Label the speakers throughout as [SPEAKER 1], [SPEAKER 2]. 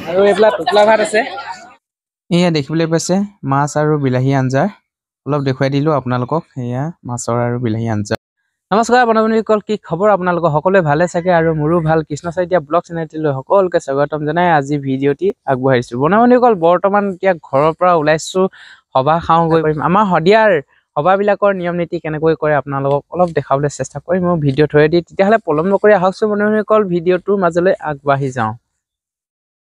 [SPEAKER 1] আৰু এইবিলাক টোপলা ভাত আছে। এয়া দেখিবলৈ পাইছে মাছ আৰু বিলাহী আঞ্জা। অলপ দেখুৱাই দিলোঁ আপোনালোকক। এয়া মাছৰ আৰু বিলাহী আঞ্জা। নমস্কাৰ বন্ধু-বান্ধৱীসকল, কি খবৰ আপোনালোকৰ? সকলোৱে ভালে চাগে? আৰু মোৰো ভাল। কৃষ্ণ চাইতিয়া ব্লগ চেনেলটিলৈ সকলোকে স্বাগতম জনাই আজি ভিডিঅ'টি আগবঢ়াইছোঁ। বন্ধু-বান্ধৱীসকল, বৰ্তমান এতিয়া ঘৰৰ পৰা ওলাইছোঁ, সভা খাওঁ গৈ পাৰিম। আমাৰ শদিয়াৰ সভাবিলাকৰ নিয়ম নীতি কেনেকৈ কৰে আপোনালোকক অলপ দেখাবলৈ চেষ্টা কৰিম। মই ভিডিঅ' থৈ দি তেতিয়াহ'লে পলম নকৰি আহকচোন বন্ধু-বান্ধৱীসকল, ভিডিঅ'টোৰ মাজলৈ আগবাঢ়ি যাওঁ।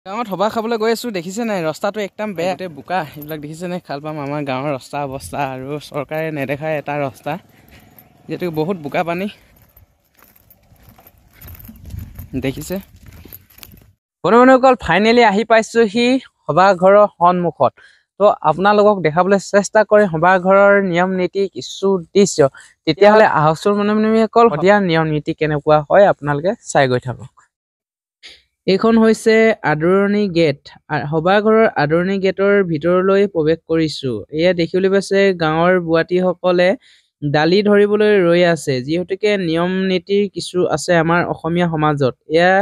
[SPEAKER 1] গাঁৱত সভা খাবলৈ গৈ আছোঁ। দেখিছে নাই, ৰাস্তাটো একদম বেয়া, বোকা। এইবিলাক দেখিছে নাই, খাল পাম আমাৰ গাঁৱৰ ৰাস্তা অৱস্থা। আৰু চৰকাৰে নেদেখায় এটা ৰাস্তা, যিহেতু বহুত বোকা পানী দেখিছে। বন্ধু-বান্ধৱীসকল, ফাইনেলি আহি পাইছোঁহি সভাঘৰৰ সন্মুখত। তো আপোনালোকক দেখাবলৈ চেষ্টা কৰি সভাঘৰৰ নিয়ম নীতি কিছু দৃশ্য। তেতিয়াহ'লে আহকচোন বন্ধু-বান্ধৱীসকল, শদিয়াৰ নিয়ম নীতি কেনেকুৱা হয় আপোনালোকে চাই গৈ থাকক। এইখন হৈছে আদৰণি গেট। সভাঘৰৰ আদৰণি গেটৰ ভিতৰলৈ প্ৰৱেশ কৰিছোঁ। এয়া দেখিবলৈ পাইছে গাঁৱৰ বুৱাতীসকলে ডালি ধৰিবলৈ ৰৈ আছে, যিহেতুকে নিয়ম নীতিৰ কিছু আছে আমাৰ অসমীয়া সমাজত। এয়া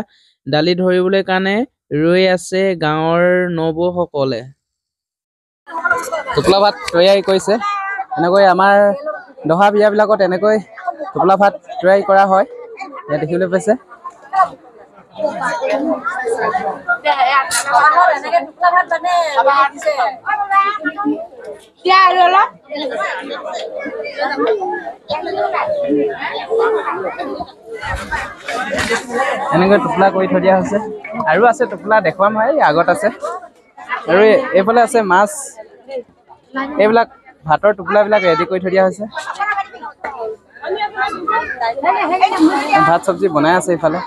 [SPEAKER 1] ডালি ধৰিবলৈ কাৰণে ৰৈ আছে গাঁৱৰ নবৌসকলে। টোপোলা ভাত তৈয়াৰী কৰিছে। এনেকৈ আমাৰ দহা বিয়াবিলাকত এনেকৈ টোপোলা ভাত তৈয়াৰী কৰা হয়। এয়া দেখিবলৈ পাইছে। এনেকৈ টোপোলা কৰি থৈ দিয়া হৈছে। আৰু আছে টোপোলা, দেখুৱাম হয় আগত আছে। আৰু এইফালে আছে মাছ। এইবিলাক ভাতৰ টোপোলাবিলাক ৰেডি কৰি থৈ দিয়া হৈছে। ভাত চব্জি বনাই আছে এইফালে।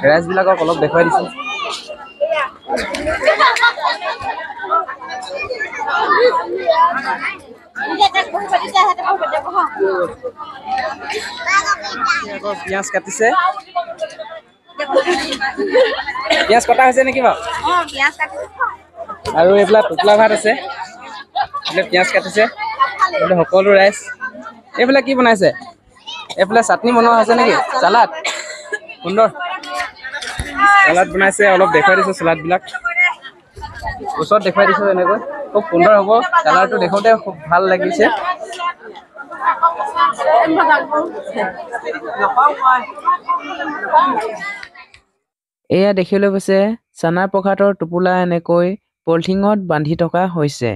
[SPEAKER 1] ৰাইজবিলাকক অলপ দেখুৱাই দিছোঁ। পিঁয়াজ কাটিছে। পিঁয়াজ কটা হৈছে নেকি বাৰু? আৰু এইবিলাক টোপোলা ভাত আছে। এইবিলাক পিঁয়াজ কাটিছে। এইবিলাক সকলো ৰাইজ। এইফালে কি বনাইছে? এইফালে চাটনি বনোৱা হৈছে নেকি? চালাড সুন্দৰ। চালাড বনাইছে, অলপ দেখুৱাই দিছোঁ চালাডবিলাক। ওচৰত দেখুৱাই দিছোঁ এনেকৈ। খুব সুন্দৰ হ'ব। কালাৰটো দেখোঁতে খুব ভাল লাগিছে। এয়া দেখিবলৈ পাইছে চানা প্ৰসাদৰ টোপোলা এনেকৈ পলিথিনত বান্ধি থকা হৈছে।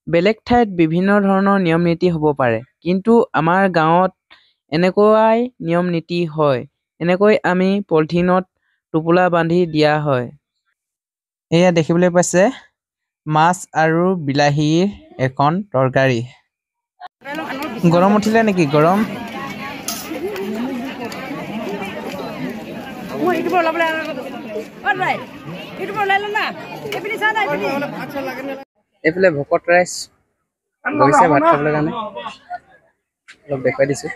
[SPEAKER 1] বেলেগ ঠাইত বিভিন্ন ধৰণৰ নিয়ম নীতি হ'ব পাৰে, কিন্তু আমাৰ গাঁৱত এনেকুৱাই নিয়ম নীতি হয়। এনেকৈ আমি পলিথিনত টোপোলা বান্ধি দিয়া হয়। এয়া দেখিবলৈ পাইছে মাছ আৰু বিলাহীৰ এখন তৰকাৰী। গৰম উঠিলে নেকি? গৰম এইফালে ভকত ৰাইজ বহিছে ভাত খাবলৈ কাৰণে। অলপ দেখুৱাই দিছোঁ।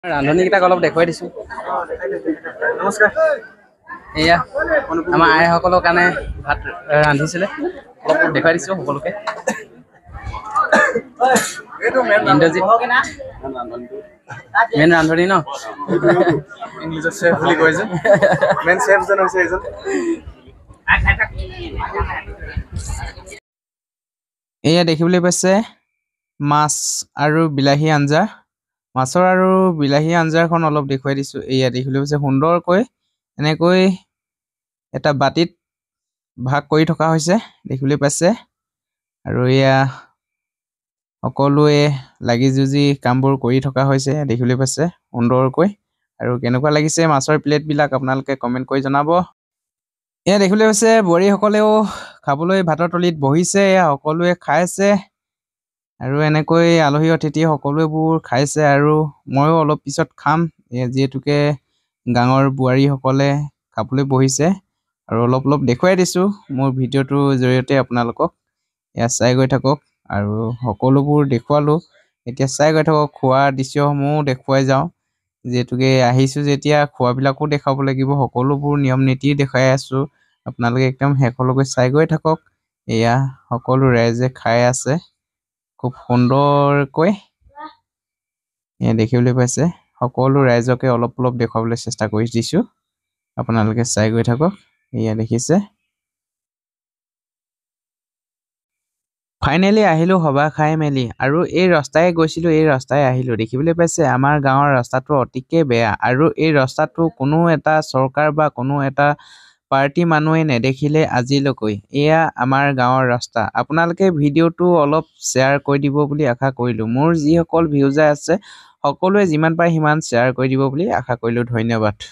[SPEAKER 1] ৰান্ধনীকেইটাক অলপ দেখুৱাই দিছোঁ। নমস্কাৰ। এয়া আমাৰ আইসকলৰ কাৰণে ভাত ৰান্ধিছিলে, অলপ দেখুৱাই দিছোঁ সকলোকে। ইন্দ্ৰজিৎ মেইন ৰান্ধনী ন? ইংলিছত চেফ বুলি কয় যে। মেইন চেফ যেন হৈছে এইজন। এয়া দেখিবলৈ পাইছে মাছ আৰু বিলাহী আঞ্জা। মাছৰ আৰু বিলাহী আঞ্জাখন অলপ দেখুৱাই দিছোঁ। এয়া দেখিবলৈ পাইছে সুন্দৰকৈ এনেকৈ এটা বাতিত ভাগ কৰি থকা হৈছে, দেখিবলৈ পাইছে। আৰু এয়া সকলোৱে লাগি যুঁজি কামবোৰ কৰি থকা হৈছে, দেখিবলৈ পাইছে সুন্দৰকৈ। আৰু কেনেকুৱা লাগিছে মাছৰ প্লেটবিলাক আপোনালোকে কমেণ্ট কৰি জনাব। এয়া দেখিবলৈ পাইছে বোৱাৰীসকলেও খাবলৈ ভাতৰ তলিত বহিছে। এয়া সকলোৱে খাইছে। আৰু এনেকৈ আলহী অতিথি সকলোবোৰ খাইছে। আৰু ময়ো অলপ পিছত খাম। এয়া যিহেতুকে গাঁৱৰ বোৱাৰীসকলে খাবলৈ বহিছে আৰু অলপ অলপ দেখুৱাই দিছোঁ মোৰ ভিডিঅ'টোৰ জৰিয়তে আপোনালোকক। এয়া চাই গৈ থাকক আৰু সকলোবোৰ দেখুৱালোঁ। এতিয়া চাই গৈ থাকক, খোৱা দৃশ্যসমূহো দেখুৱাই যাওঁ। যিহেতুকে আহিছোঁ যেতিয়া খোৱাবিলাকো দেখাব লাগিব, সকলোবোৰ নিয়ম নীতি দেখাই আছোঁ। আপোনালোকে একদম শেষলৈকে চাই গৈ থাকক। এয়া সকলো ৰাইজে খাই আছে খুব সুন্দৰকৈ। এয়া দেখিবলৈ পাইছে, সকলো ৰাইজকে অলপ অলপ দেখুৱাবলৈ চেষ্টা কৰি দিছোঁ। আপোনালোকে চাই গৈ থাকক। এয়া দেখিছে, ফাইনেলি আহিলোঁ সভা খাই মেলি আৰু এই ৰাস্তাই গৈছিলোঁ, এই ৰাস্তাই আহিলোঁ। দেখিবলৈ পাইছে আমাৰ গাঁৱৰ ৰাস্তাটো অতিকে বেয়া আৰু এই ৰাস্তাটো কোনো এটা চৰকাৰ বা কোনো এটা পাৰ্টি মানুহে নেদেখিলে আজিলৈকে। এয়া আমাৰ গাঁৱৰ ৰাস্তা। আপোনালোকে ভিডিঅ'টো অলপ শ্বেয়াৰ কৰি দিব বুলি আশা কৰিলোঁ। মোৰ যিসকল ভিউজাৰ আছে সকলোৱে যিমান পাৰে সিমান শ্বেয়াৰ কৰি দিব বুলি আশা কৰিলোঁ। ধন্যবাদ।